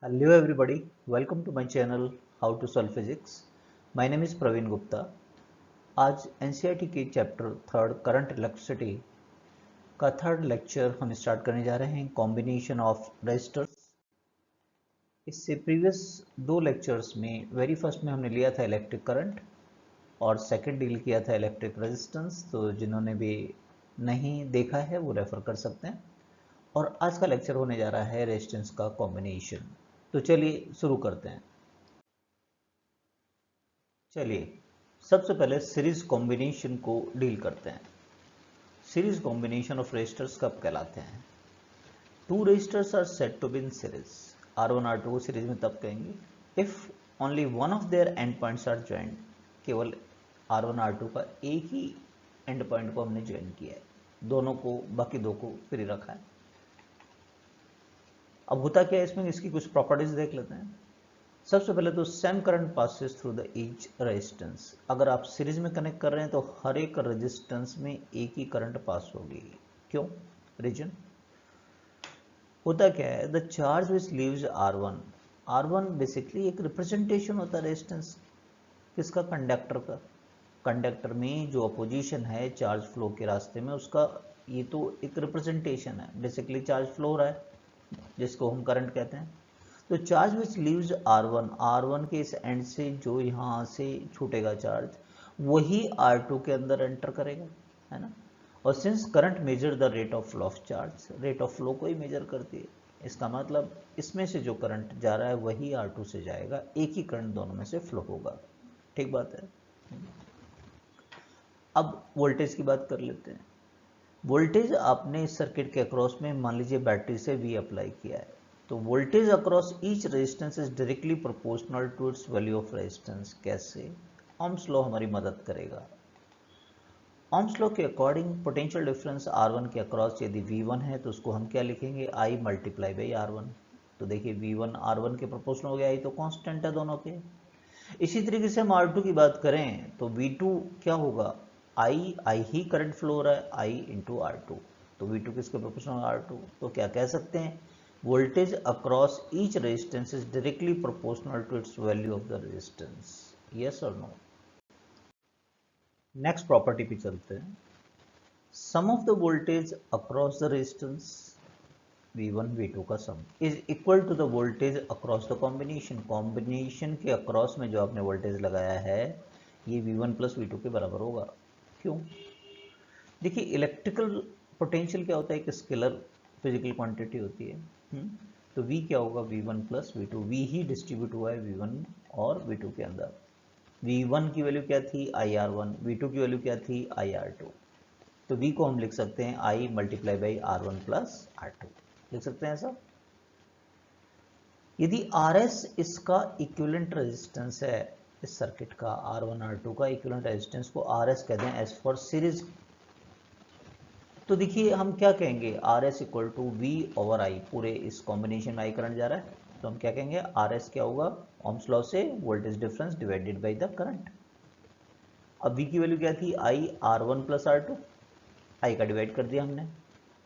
Hello everybody, welcome to my channel How to Solve Physics. My name is Praveen Gupta. आज NCERT के chapter third current electricity का third lecture हम start करने जा रहे हैं कॉम्बिनेशन ऑफ रेजिस्टर्स। इससे प्रीवियस दो लेक्चर्स में वेरी फर्स्ट में हमने लिया था इलेक्ट्रिक करंट और सेकंड डील किया था इलेक्ट्रिक रेजिस्टेंस। तो जिन्होंने भी नहीं देखा है वो रेफर कर सकते हैं। और आज का लेक्चर होने जा रहा है रेजिस्टेंस का कॉम्बिनेशन। तो चलिए शुरू करते हैं। चलिए सबसे पहले सीरीज कॉम्बिनेशन को डील करते हैं। सीरीज कॉम्बिनेशन ऑफ रेजिस्टर्स कब कहलाते हैं? Two resistors are said to be in series. R1 R2 को सीरीज में तब कहेंगे if only one of their end points are joint. केवल R1 R2 का एक ही एंड पॉइंट को हमने ज्वाइन किया है, दोनों को बाकी दो को फ्री रखा है। अब होता क्या है इसमें, इसकी कुछ प्रॉपर्टीज देख लेते हैं। सबसे पहले तो same current passes through the each resistance. अगर आप सीरीज में कनेक्ट कर रहे हैं तो हर एक रेजिस्टेंस में एक ही करंट पास होगी। क्यों? रीजन होता क्या है, the charge which leaves R1 basically एक रिप्रेजेंटेशन होता है रेजिस्टेंस किसका? कंडक्टर का। कंडक्टर में जो अपोजिशन है चार्ज फ्लो के रास्ते में उसका, ये तो एक रिप्रेजेंटेशन है। बेसिकली चार्ज फ्लो हो रहा है जिसको हम करंट कहते हैं। तो चार्ज विच लीव्स R1 के इस एंड से जो यहाँ से छूटेगा चार्ज, वही R2 के अंदर एंटर करेगा, है ना। और since current measure the rate of flow of charge, rate of flow को ही मेजर करती है। इसका मतलब इसमें से जो करंट जा रहा है वही R2 से जाएगा, एक ही करंट दोनों में से फ्लो होगा। ठीक बात है। अब वोल्टेज की बात कर लेते हैं। वोल्टेज आपने इस सर्किट के अक्रॉस में मान लीजिए बैटरी से V अप्लाई किया है, तो voltage across each resistance is directly proportional to its value of resistance. कैसे? ओम्स लॉ हमारी मदद करेगा। ओम्स लॉ के अकॉर्डिंग पोटेंशियल डिफरेंस R1 के अक्रॉस यदि V1 है तो उसको हम क्या लिखेंगे? I multiply by R1। तो देखिए V1 R1 के प्रोपोर्शनल हो गया, I तो कांस्टेंट है दोनों के। इसी तरीके से हम R2 की बात करें तो V2 क्या होगा? I ही करंट फ्लो हो रहा है, I इंटू R2। तो V2 किसके प्रोपोर्शनल? R2। तो क्या कह सकते हैं? Voltage across each resistance is directly proportional to its value of the resistance. Yes और नो? नेक्स्ट प्रॉपर्टी पे चलते हैं। Sum of the voltage across the resistance V1 V2 का sum is equal to the voltage across the combination. Combination के across में जो आपने voltage लगाया है ये V1 प्लस V2 के बराबर होगा। क्यों? देखिए इलेक्ट्रिकल पोटेंशियल क्या होता है? एक स्केलर फिजिकल क्वांटिटी होती है। तो V क्या होगा? V1 plus V2। V ही डिस्ट्रीब्यूट हुआ है V1 और V2 के अंदर। V1 की वैल्यू क्या थी? IR1। V2 की वैल्यू क्या थी? IR2। तो V को हम लिख सकते हैं I multiply by R1 plus R2, लिख सकते हैं ऐसा। यदि RS इसका इक्विवेलेंट रेजिस्टेंस है, इस सर्किट का R1 R2 का इक्विवेलेंट रेजिस्टेंस को RS कहते हैं एज फॉर सीरीज। तो देखिए हम क्या कहेंगे? RS equal to V over I। पूरे इस कॉम्बिनेशन में I करंट जा रहा है तो हम क्या कहेंगे? RS क्या होगा? ओम्स लॉ से voltage difference divided by the current. अब V की वैल्यू क्या थी? I R1 plus R2। I का डिवाइड कर दिया हमने,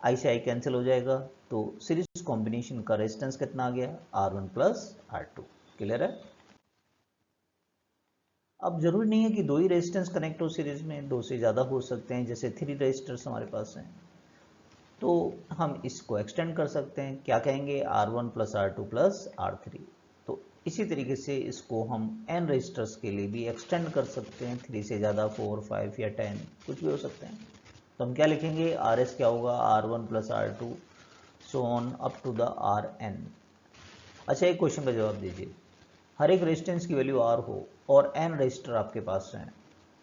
I से I कैंसिल हो जाएगा, तो सीरीज कॉम्बिनेशन का रेजिस्टेंस कितना आ गया? R1 plus R2। क्लियर है? अब जरूरी नहीं है कि दो ही रेजिस्टेंस कनेक्ट हो सीरीज में, दो से ज़्यादा हो सकते हैं। जैसे 3 रेजिस्टर्स हमारे पास हैं तो हम इसको एक्सटेंड कर सकते हैं। क्या कहेंगे? R1 plus R2 plus R3। तो इसी तरीके से इसको हम n रेजिस्टर्स के लिए भी एक्सटेंड कर सकते हैं। 3 से ज़्यादा 4, 5 या 10 कुछ भी हो सकते हैं। तो हम क्या लिखेंगे? RS क्या होगा? R1 plus R2 so on up to the Rn। अच्छा एक क्वेश्चन का जवाब दीजिए। हर एक रेजिस्टेंस की वैल्यू R हो और n रजिस्टर आपके पास हैं।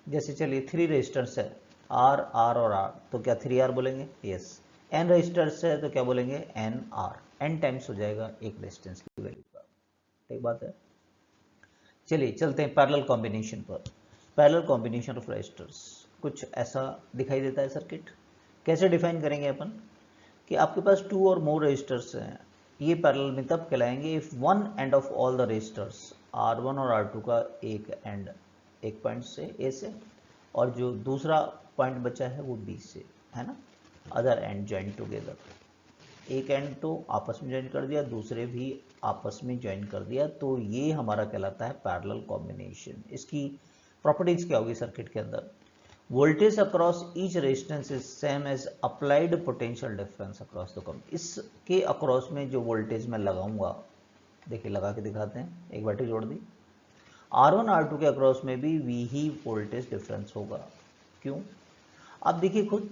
जैसे चलिए 3 रजिस्टर्स है, R R और R, तो क्या 3R बोलेंगे? यस। n रजिस्टर्स है तो क्या बोलेंगे? NR। n टाइम्स हो जाएगा एक रेजिस्टेंस की वैल्यू का। ठीक बात है। चलिए चलते हैं पैरेलल कॉम्बिनेशन पर। पैरेलल कॉम्बिनेशन ऑफ रजिस्टर्स कुछ ऐसा दिखाई देता है सर्किट। कैसे डिफाइन करेंगे अपन? कि आपके पास 2 और मोर रजिस्टर्स हैं, ये पैरेलल में तब कहलाएंगे if one end of all the resistors R1 और R2 का एक एंड एक पॉइंट से A से और जो दूसरा पॉइंट बचा है वो B से, है ना, अदर एंड जॉइन टुगेदर। एक एंड तो आपस में ज्वाइन कर दिया, दूसरे भी आपस में ज्वाइन कर दिया, तो ये हमारा कहलाता है पैरेलल कॉम्बिनेशन। इसकी प्रॉपर्टीज क्या होगी सर्किट के अंदर? Voltage across each resistance is same as applied potential difference across the comb. इसके अक्रॉस में जो वोल्टेज मैं लगाऊंगा, देखिए लगा के दिखाते हैं, एक बैटरी जोड़ दी, R1 R2 के अक्रॉस में भी V ही वोल्टेज डिफरेंस होगा। क्यों? आप देखिए खुद,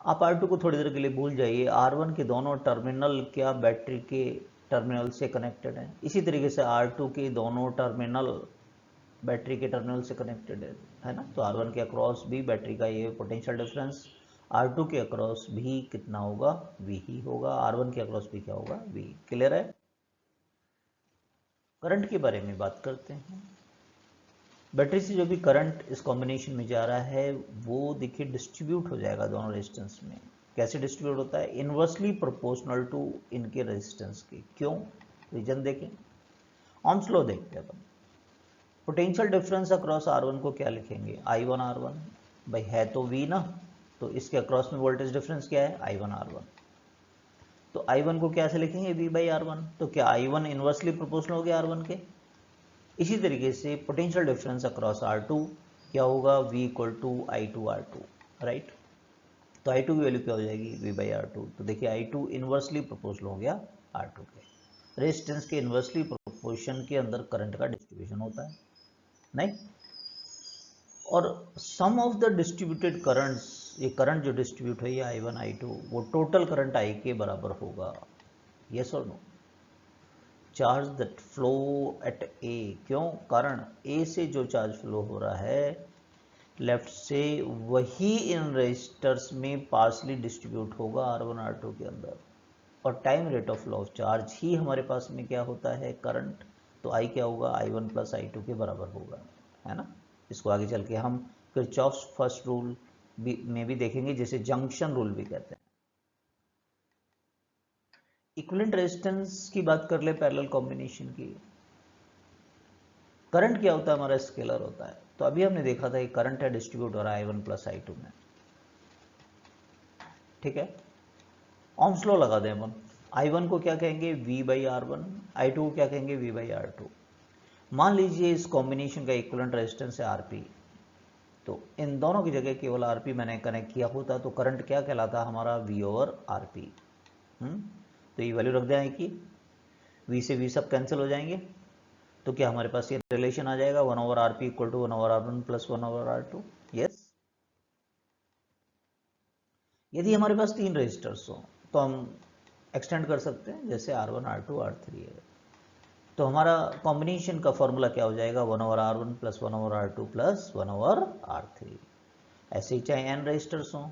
आप R2 को थोड़ी देर के लिए भूल जाइए, R1 के दोनों टर्मिनल क्या बैटरी के टर्मिनल से कनेक्टेड हैं, इसी तरीके से R2 के दोनों टर्मिनल बैटरी के टर्मिनल से कनेक्टेड है ना। तो R1 के अक्रॉस भी बैटरी का ये पोटेंशियल डिफरेंस, R2 के अक्रॉस भी कितना होगा? V ही होगा। R1 के अक्रॉस भी क्या होगा? V। क्लियर है? करंट के बारे में बात करते हैं। बैटरी से जो भी करंट इस कॉम्बिनेशन में जा रहा है वो देखिए डिस्ट्रीब्यूट हो जाएगा दोनों रेजिस्टेंस में। कैसे डिस्ट्रीब्यूट होता है? इनवर्सली प्रोपोर्शनल टू इनके रेजिस्टेंस के। क्यों? रीजन देखें, ohms लॉ देखते हैं। पोटेंशियल डिफरेंस अक्रॉस R1 को क्या लिखेंगे? I1 R1, भाई है तो V ना, तो इसके अक्रॉस में वोल्टेज डिफरेंस क्या है? I1 R1। तो I1 को क्या से लिखेंगे? V by R1। तो क्या I1 इनवर्सली प्रोपोर्शनल हो गया R1 के? इसी तरीके से पोटेंशियल डिफरेंस अक्रॉस R2 क्या होगा? V equal to I2 R2, right. तो I2 की वैल्यू क्या हो जाएगी? V by R2। तो देखिए I2 इनवर्सली प्रोपोर्शनल हो गया R2 के। रेजिस्टेंस के इनवर्सली प्रोपोर्शन के अंदर करंट का डिस्ट्रीब्यूशन होता है, नहीं? और सम ऑफ द डिस्ट्रीब्यूटेड करंट्स, ये करंट जो डिस्ट्रीब्यूट है I1 I2, वो टोटल करंट I के बराबर होगा। यस और no? Charge that flow at A, क्यों? कारण ए से जो चार्ज फ्लो हो रहा है लेफ्ट से, वही इन रेजिस्टर्स में पार्सली डिस्ट्रीब्यूट होगा R1 R2 के अंदर। और time rate of flow of charge ही हमारे पास में क्या होता है? करंट। तो I क्या होगा? I1 प्लस I2 के बराबर होगा, है ना। इसको आगे चल के हम किरचॉफ्स फर्स्ट रूल में भी देखेंगे, जिसे जंक्शन रूल भी कहते हैं। इक्विवेलेंट रेजिस्टेंस की बात कर ले पैरेलल कॉम्बिनेशन की। करंट क्या होता है? हमारा स्केलर होता है। तो अभी हमने देखा था कि करंट है डिस्ट्रीब्यूट हो रहा है I1 प्लस I2 में, ठीक है। ohms लॉ लगा दें अपन। I1 को क्या कहेंगे? V बाई R1, I2 को क्या कहेंगे? V by R2। मान लीजिए इस कॉम्बिनेशन का इक्विवेलेंट रेजिस्टेंस है RP, तो इन दोनों की जगह केवल RP मैंने कनेक्ट किया होता तो करंट क्या कहलाता हमारा? V over RP। तो ये वैल्यू रख दें कि V से V सब कैंसिल हो जाएंगे, तो क्या हमारे पास ये रिलेशन आ जाएगा 1 over RP equal to 1 over R1 plus 1 over R2। Yes. यदि हमारे पास 3 रेजिस्टर्स हो तो हम एक्सटेंड कर सकते हैं, जैसे R1 R2 R3 है। तो हमारा कॉम्बिनेशन का फॉर्मूला क्या हो जाएगा? 1 over R1 plus 1 over R2 plus 1 over R3। ऐसे ही चाहे n रेजिस्टर्स हों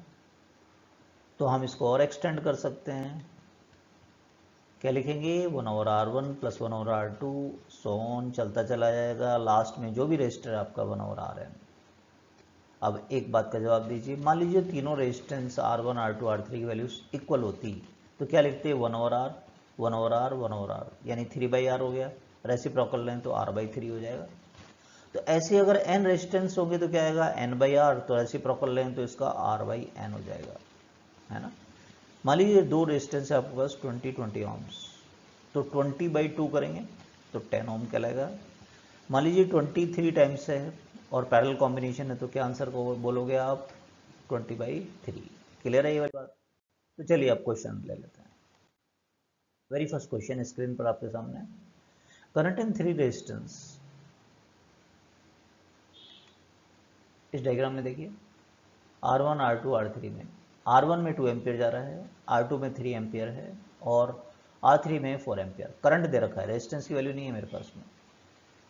तो हम इसको और एक्सटेंड कर सकते हैं। क्या लिखेंगे? 1 over R1 plus 1 over R2, सोन चलता चला जाएगा, लास्ट में जो भी रेजिस्टर है आपका 1 ओवर Rn। अब एक बात का जवाब दीजिए, मान लीजिए तीनों रेजिस्टेंस R1 R2 R3 की वैल्यूज इक्वल होती, तो क्या लिखते हैं? 1 over R 1 over R 1 over R, यानी 3 बाई R हो गया। रेसिप्रोकल लें तो R बाई 3 हो जाएगा। तो ऐसे अगर n रेजिस्टेंस होंगे तो क्या आएगा? n बाई R, तो रेसिप्रोकल लें तो इसका R बाई n हो जाएगा, है ना। मान लीजिए दो रेजिस्टेंस है आपके पास 20 ohms, तो 20 बाई 2 करेंगे तो 10 ओम कहलाएगा। मान लीजिए 23 टाइम्स है और पैरेलल कॉम्बिनेशन है, तो क्या आंसर को बोलोगे आप? 20 बाई 3। क्लियर है ये वाली बात? तो चलिए आप क्वेश्चन ले लेते हैं। वेरी फर्स्ट क्वेश्चन स्क्रीन पर आपके सामने, करंट इन 3 रेजिस्टेंस। इस डायग्राम में देखिए R1 R2 R3 में R1 में 2 एम्पियर जा रहा है, R2 में 3 एम्पियर है और R3 में 4 एम्पियर। करंट दे रखा है, रेजिस्टेंस की वैल्यू नहीं है मेरे पास में।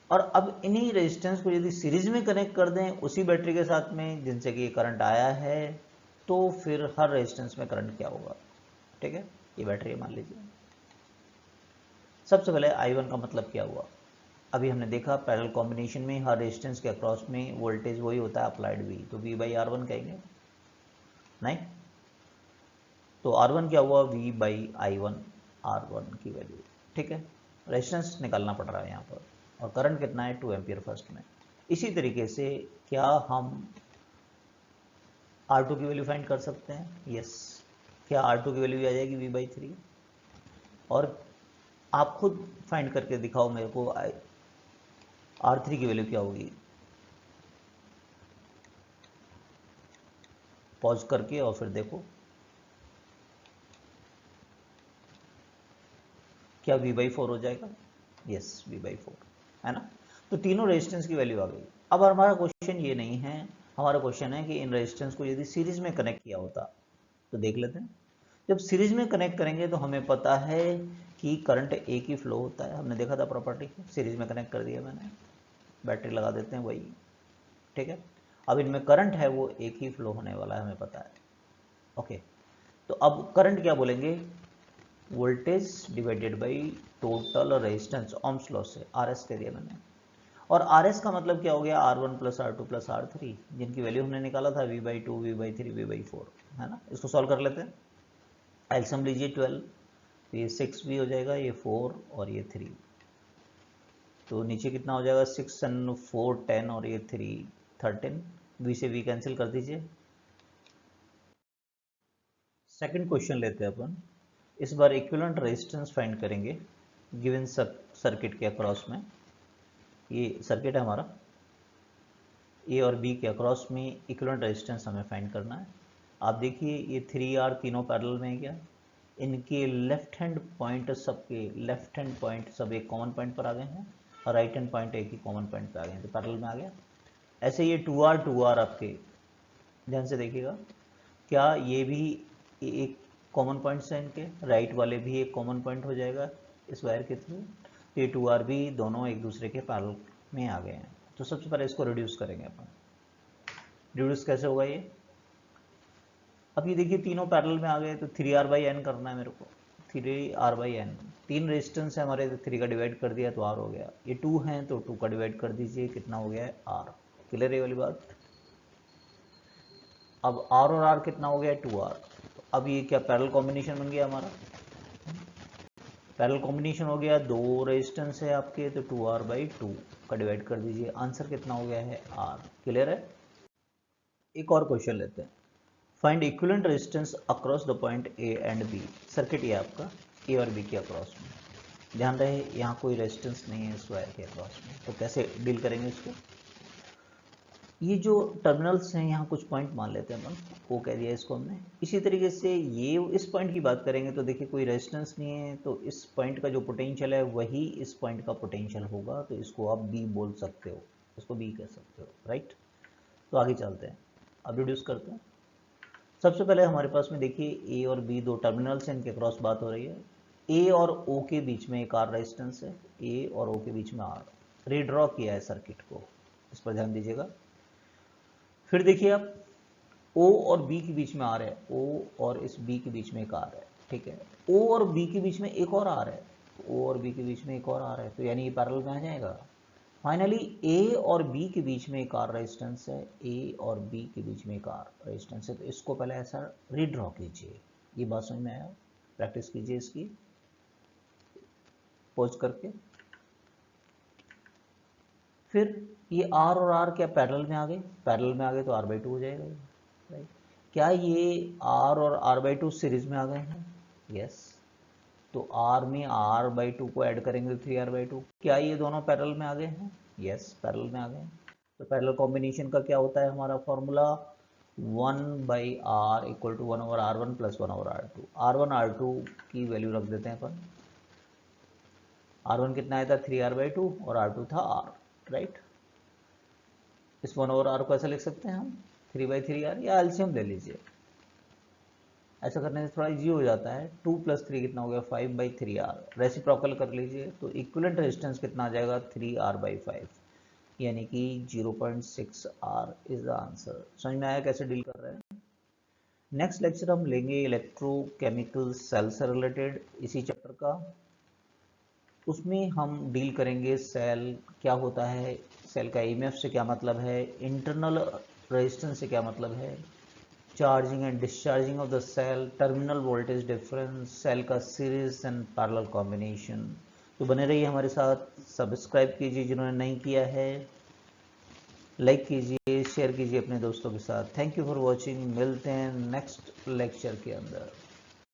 और अब इन्हीं रेजिस्टेंस को यदि सीरीज में कनेक्ट कर दें उसी बैटरी के साथ में जिनसे कि करंट आया है, तो फिर हर रेजिस्टेंस में करंट क्या होगा? ठीक है, ये बैटरी मान लीजिए। सबसे पहले I1 का मतलब क्या हुआ? अभी हमने देखा पैरेलल कॉम्बिनेशन में हर रेजिस्टेंस के अक्रॉस में वोल्टेज वही होता है अप्लाइड V, तो V बाई R1 कहेंगे, नहीं? तो R1 क्या हुआ? V बाई I1 R1 की वैल्यू, ठीक है। रेजिस्टेंस निकालना पड़ रहा है यहाँ पर, और करंट कितना है? 2 एम्पियर फर्स्ट में। इसी तरीके से क्या हम R2 की वैल्यू फाइंड कर सकते हैं? यस। क्या R2 की वैल्यू भी आ जाएगी V/3? और आप खुद फाइंड करके दिखाओ मेरे को R3 की वैल्यू क्या होगी, पॉज करके और फिर देखो क्या V/4 हो जाएगा? यस, V/4 है ना। तो तीनों रेजिस्टेंस की वैल्यू आ गई। अब हमारा क्वेश्चन ये नहीं है, हमारा क्वेश्चन है कि इन रेजिस्टेंस को यदि सीरीज में कनेक्ट किया होता तो देख लेते हैं। जब सीरीज में कनेक्ट करेंगे तो हमें पता है कि करंट एक ही फ्लो होता है, हमने देखा था प्रॉपर्टी, सीरीज में कनेक्ट कर दिया मैंने, बैटरी लगा देते हैं वही, ठीक है। अब इनमें करंट है वो एक ही फ्लो होने वाला है, हमें पता है। ओके, तो अब करंट क्या बोलेंगे? Voltage divided by total resistance, Ohm's law से RS कह दिया मैंने। और RS का मतलब क्या हो गया? R1 plus R2 plus R3, जिनकी वैल्यू हमने निकाला था V/2, V/3, V/4, है ना। इसको सॉल्व कर लेते हैं। एलसीएम लीजिए 12, तो ये 6 भी हो जाएगा, ये 4 और ये 3, तो नीचे कितना हो जाएगा? 6 and 4 10 और ये 3 13, V से V कैंसिल कर दीजिए। सेकंड क्वेश्चन लेते हैं अपन। इस बार इक्विवेलेंट रेजिस्टेंस फाइंड करेंगे गिवन सर्किट के अक्रॉस में। ये सर्किट है हमारा, ए और बी के अक्रॉस में इक्विवेलेंट रेजिस्टेंस हमें फाइंड करना है। आप देखिए ये 3R तीनों पैरेलल में है क्या? इनके लेफ्ट हैंड पॉइंट, सबके लेफ्ट हैंड पॉइंट सब एक कॉमन पॉइंट पर आ गए हैं और राइट हैंड पॉइंट एक ही कॉमन पॉइंट पर आ गए हैं, तो पैरेलल में आ गया। ऐसे ये 2R आपके ध्यान से देखिएगा, क्या ये भी एक कॉमन पॉइंट्स हैं इनके, राइट वाले भी एक कॉमन पॉइंट हो जाएगा इस वायर के थ्रू, तो ये 2R भी दोनों एक दूसरे के पैरेलल में आ गए हैं। तो सबसे पहले इसको रिड्यूस करेंगे अपन। रिड्यूस कैसे होगा ये? अब ये देखिए तीनों पैरेलल में आ गए, तो 3R/n करना है मेरे को। 3R/n, तीन रेजिस्टेंस है हमारे, तो 3 का डिवाइड कर दिया तो R हो गया। ये 2 हैं तो 2 का डिवाइड कर दीजिए, कितना हो गया है? R। क्लियर है वाली बात? अब R और R कितना हो गया? 2R। तो अब ये क्या पैरेलल कॉम्बिनेशन बन गया हमारा? पैरेलल कॉम्बिनेशन हो गया, दो रेजिस्टेंस है आपके, तो 2R/2 का डिवाइड कर दीजिए, आंसर कितना हो गया है? R। क्लियर है? एक और क्वेश्चन लेते हैं। Find equivalent resistance across the point A and B। Circuit ये आपका A और B के अक्रॉस में, ध्यान रहे यहाँ कोई रेजिस्टेंस नहीं है इस वायर के अक्रॉस में, तो कैसे डील करेंगे इसको? ये जो टर्मिनल्स हैं यहाँ कुछ पॉइंट मान लेते हैं अपन, वो कह दिया इसको हमने। इसी तरीके से ये इस पॉइंट की बात करेंगे तो देखिए कोई रेजिस्टेंस नहीं है, तो इस पॉइंट का जो पोटेंशियल है वही इस पॉइंट का पोटेंशियल होगा, तो इसको आप B बोल सकते हो, इसको B कह सकते हो, राइट। तो आगे चलते हैं, अब रिड्यूस करते हैं। सबसे पहले हमारे पास में देखिए A और B दो टर्मिनल्स हैं, इनके क्रॉस बात हो रही है। A और O के बीच में एक R रेजिस्टेंस है, A और O के बीच में R। रीड्रॉ किया है सर्किट को, इस पर ध्यान दीजिएगा। फिर देखिए आप O और B के बीच में R है, O और इस B के बीच में एक R है, ठीक है। O और B के बीच में एक और R है, O और B के बीच में एक और R है, तो यानी ये पैरेलल में आ जाएगा। फाइनली A और B के बीच में एक R रेजिस्टेंस है, A और B के बीच में एक R रेजिस्टेंस है, तो इसको पहले ऐसा रीड्रॉ कीजिए। ये बात समझ में आया? प्रैक्टिस कीजिए इसकी पॉज करके। फिर ये R और R क्या पैरेलल में आ गए? पैरेलल में आ गए तो R/2 हो जाएगा, राइट। क्या ये R और R/2 सीरीज में आ गए हैं? यस। तो R में R/2 को ऐड करेंगे तो 3R/2। क्या ये दोनों पैरेलल में आ गए हैं? यस, पैरेलल में आ गए हैं। तो पैरेलल कॉम्बिनेशन का क्या होता है हमारा formula? 1/R equal to 1/R1 plus 1/R2। R1 R2 की वैल्यू रख देते हैं अपन। R1 कितना आया था? 3R/2 और R2 था R, राइट। इस 1/R को ऐसा लिख सकते हैं हम 3/3R, या एलसीएम ले लीजिए। ऐसा करने से थोड़ा इजी हो जाता है। 2 + 3 कितना हो गया? 5/3R। रेसिप्रोकल कर लीजिए तो इक्विवेलेंट रेजिस्टेंस कितना आ जाएगा? 3R/5, यानी कि 0.6R इज द आंसर। समझ में आया कैसे डील कर रहे हैं? नेक्स्ट लेक्चर हम लेंगे इलेक्ट्रोकेमिकल सेल से रिलेटेड, इसी चैप्टर का। उसमें हम डील करेंगे सेल क्या होता है, सेल का ईएमएफ से क्या मतलब है, इंटरनल रेजिस्टेंस से क्या मतलब है, charging and discharging of the cell, terminal voltage difference, cell का सीरीज एंड पैरेलल कॉम्बिनेशन। तो बने रहिए हमारे साथ, सब्सक्राइब कीजिए जिन्होंने नहीं किया है, लाइक कीजिए, शेयर कीजिए अपने दोस्तों के साथ। Thank you for watching. मिलते हैं नेक्स्ट लेक्चर के अंदर।